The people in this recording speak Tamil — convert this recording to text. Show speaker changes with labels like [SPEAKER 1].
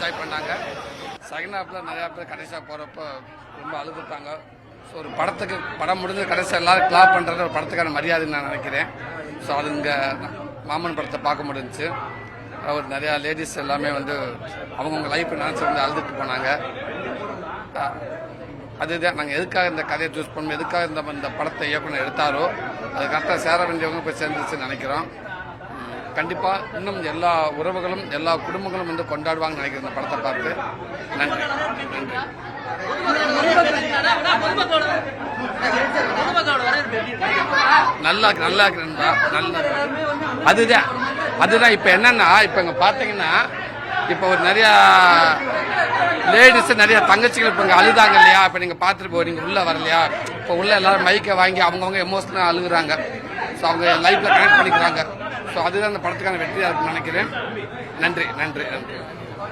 [SPEAKER 1] என்ஜாய் பண்ணாங்க. செகண்ட் ஹாஃபில் நிறையா பேர் கடைசியாக போகிறப்ப ரொம்ப அழுதுட்டாங்க. ஸோ ஒரு படத்துக்கு படம் முடிஞ்சு கடைசியாக எல்லாரும் கிளாப் பண்ணுறது ஒரு படத்துக்கான மரியாதைன்னு நான் நினைக்கிறேன். ஸோ அது இங்கே மாமன் படத்தை பார்க்க முடிஞ்சிச்சு. ஒரு நிறையா லேடிஸ் எல்லாமே வந்து அவங்கவுங்க லைஃப் நினச்சி வந்து அழுதுட்டு போனாங்க. அதுதான் நாங்கள் எதுக்காக இந்த கதையை சூஸ் பண்ணோம், எதுக்காக இந்த படத்தை இயக்குனர் எடுத்தாரோ அது கரெக்டாக சேர வேண்டியவங்க போய் சேர்ந்துச்சுன்னு நினைக்கிறோம். கண்டிப்பாக இன்னும் எல்லா உறவுகளும் எல்லா குடும்பங்களும் வந்து கொண்டாடுவாங்கன்னு நினைக்கிறேன் இந்த படத்தை பார்த்து. நன்றி நன்றி. நல்லா நல்லா இருக்குன்பா. நல்ல அதுதான் இப்போ என்னன்னா, இப்போ இங்கே பார்த்தீங்கன்னா இப்போ ஒரு நிறையா லேடிஸ் நிறைய தங்கச்சிகள் இப்போ இங்கே அழுதாங்க இல்லையா? இப்போ நீங்கள் பார்த்துட்டு போறீங்க உள்ளே வரலையா? இப்போ உள்ள எல்லாரும் மைக்கை வாங்கி அவங்கவுங்க எமோஷனலாக அழுகுறாங்க. ஸோ அவங்க லைஃப்பில் கனெக்ட் பண்ணிக்கிறாங்க. ஸோ அதுதான் அந்த படத்துக்கான வெற்றியாக இருக்குன்னு நினைக்கிறேன். நன்றி நன்றி நன்றி.